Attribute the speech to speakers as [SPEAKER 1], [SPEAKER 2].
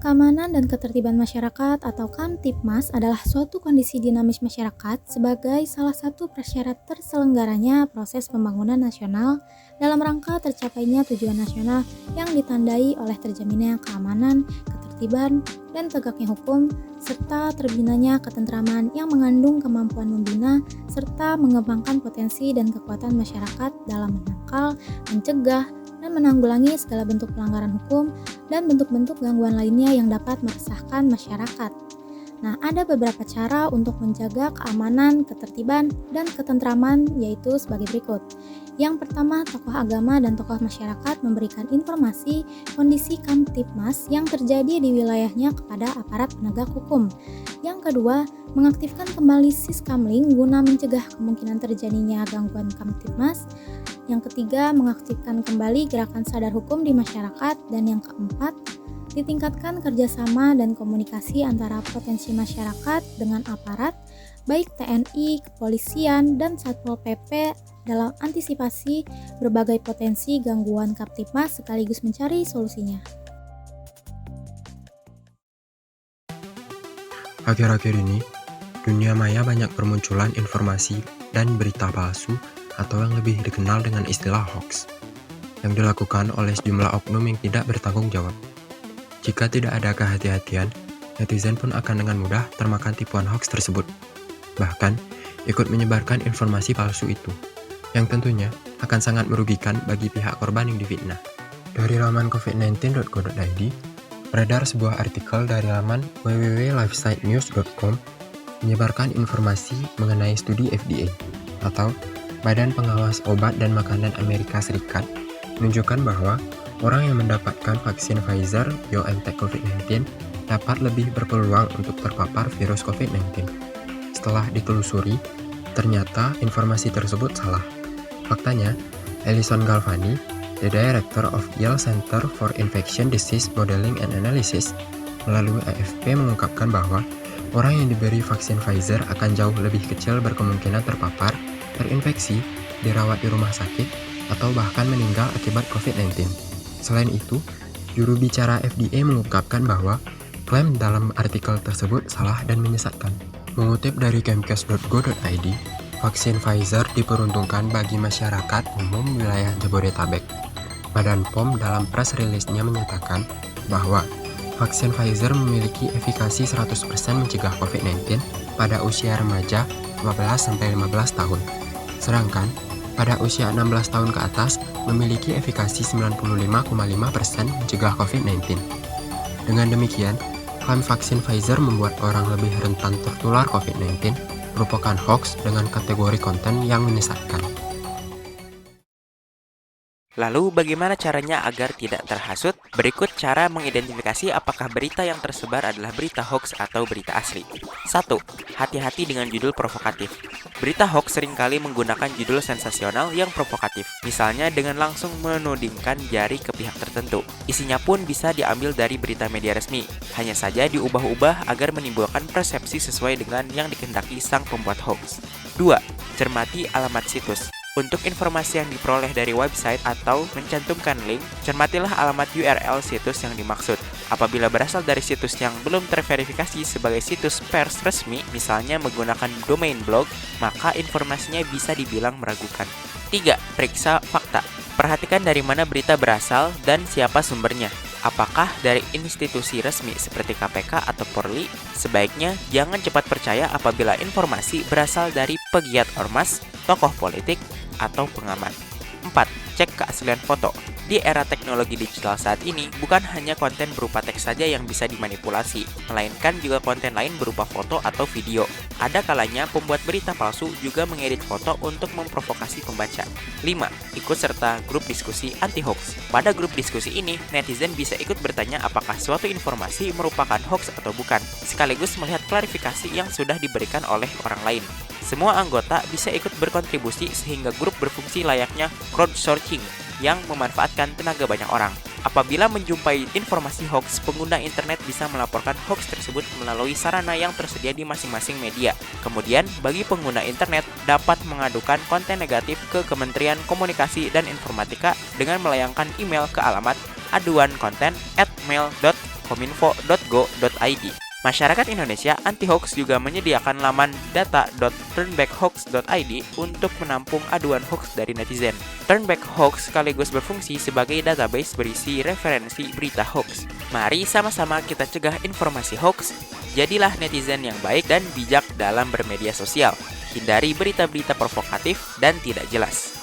[SPEAKER 1] Keamanan dan ketertiban masyarakat atau Kamtibmas adalah suatu kondisi dinamis masyarakat sebagai salah satu prasyarat terselenggaranya proses pembangunan nasional dalam rangka tercapainya tujuan nasional yang ditandai oleh terjaminnya keamanan, ketertiban, dan tegaknya hukum, serta terbinanya ketentraman yang mengandung kemampuan membina serta mengembangkan potensi dan kekuatan masyarakat dalam menangkal, mencegah, dan menanggulangi segala bentuk pelanggaran hukum dan bentuk-bentuk gangguan lainnya yang dapat meresahkan masyarakat. Nah, ada beberapa cara untuk menjaga keamanan, ketertiban, dan ketentraman, yaitu sebagai berikut. Yang pertama, tokoh agama dan tokoh masyarakat memberikan informasi kondisi Kamtibmas yang terjadi di wilayahnya kepada aparat penegak hukum. Yang kedua, mengaktifkan kembali Siskamling guna mencegah kemungkinan terjadinya gangguan Kamtibmas. Yang ketiga, mengaktifkan kembali gerakan sadar hukum di masyarakat. Dan yang keempat, ditingkatkan kerjasama dan komunikasi antara potensi masyarakat dengan aparat, baik TNI, kepolisian, dan Satpol PP dalam antisipasi berbagai potensi gangguan Kamtibmas sekaligus mencari solusinya.
[SPEAKER 2] Akhir-akhir ini, dunia maya banyak bermunculan informasi dan berita palsu atau yang lebih dikenal dengan istilah hoax, yang dilakukan oleh sejumlah oknum yang tidak bertanggung jawab. Jika tidak ada kehati-hatian, netizen pun akan dengan mudah termakan tipuan hoax tersebut, bahkan ikut menyebarkan informasi palsu itu, yang tentunya akan sangat merugikan bagi pihak korban yang difitnah. Dari laman covid19.go.id, beredar sebuah artikel dari laman www.lifesitenews.com menyebarkan informasi mengenai studi FDA atau Badan Pengawas Obat dan Makanan Amerika Serikat menunjukkan bahwa orang yang mendapatkan vaksin Pfizer BioNTech COVID-19 dapat lebih berpeluang untuk terpapar virus COVID-19. Setelah ditelusuri, ternyata informasi tersebut salah. Faktanya, Alison Galvani, the Director of Yale Center for Infection Disease Modeling and Analysis, melalui AFP mengungkapkan bahwa orang yang diberi vaksin Pfizer akan jauh lebih kecil berkemungkinan terpapar, terinfeksi, dirawat di rumah sakit, atau bahkan meninggal akibat COVID-19. Selain itu, juru bicara FDA mengungkapkan bahwa klaim dalam artikel tersebut salah dan menyesatkan. Mengutip dari kemkes.go.id, vaksin Pfizer diperuntukkan bagi masyarakat umum wilayah Jabodetabek. Badan POM dalam press release-nya menyatakan bahwa vaksin Pfizer memiliki efikasi 100% mencegah COVID-19 pada usia remaja 12-15 tahun. Sedangkan pada usia 16 tahun ke atas memiliki efikasi 95,5% mencegah COVID-19. Dengan demikian, klaim vaksin Pfizer membuat orang lebih rentan tertular COVID-19 merupakan hoax dengan kategori konten yang menyesatkan.
[SPEAKER 3] Lalu bagaimana caranya agar tidak terhasut? Berikut cara mengidentifikasi apakah berita yang tersebar adalah berita hoax atau berita asli. 1. Hati-hati dengan judul provokatif. Berita hoax seringkali menggunakan judul sensasional yang provokatif, misalnya dengan langsung menudingkan jari ke pihak tertentu. Isinya pun bisa diambil dari berita media resmi, hanya saja diubah-ubah agar menimbulkan persepsi sesuai dengan yang dikehendaki sang pembuat hoax. 2. Cermati alamat situs. Untuk informasi yang diperoleh dari website atau mencantumkan link, cermatilah alamat URL situs yang dimaksud. Apabila berasal dari situs yang belum terverifikasi sebagai situs pers resmi, misalnya menggunakan domain blog, maka informasinya bisa dibilang meragukan. 3. Periksa fakta. Perhatikan dari mana berita berasal dan siapa sumbernya. Apakah dari institusi resmi seperti KPK atau Polri? Sebaiknya jangan cepat percaya apabila informasi berasal dari pegiat ormas, tokoh politik, atau pengamat. 4. Cek keaslian foto. Di era teknologi digital saat ini, bukan hanya konten berupa teks saja yang bisa dimanipulasi, melainkan juga konten lain berupa foto atau video. Ada kalanya pembuat berita palsu juga mengedit foto untuk memprovokasi pembaca. 5. Ikut serta grup diskusi anti-hoax. Pada grup diskusi ini, netizen bisa ikut bertanya apakah suatu informasi merupakan hoax atau bukan, sekaligus melihat klarifikasi yang sudah diberikan oleh orang lain. Semua anggota bisa ikut berkontribusi sehingga grup berfungsi layaknya crowdsourcing yang memanfaatkan tenaga banyak orang. Apabila menjumpai informasi hoax, pengguna internet bisa melaporkan hoax tersebut melalui sarana yang tersedia di masing-masing media. Kemudian, bagi pengguna internet dapat mengadukan konten negatif ke Kementerian Komunikasi dan Informatika dengan melayangkan email ke alamat aduankonten@mail.kominfo.go.id. Masyarakat Indonesia Anti-Hoax juga menyediakan laman data.turnbackhoax.id untuk menampung aduan hoax dari netizen. Turnback Hoax sekaligus berfungsi sebagai database berisi referensi berita hoax. Mari sama-sama kita cegah informasi hoax. Jadilah netizen yang baik dan bijak dalam bermedia sosial. Hindari berita-berita provokatif dan tidak jelas.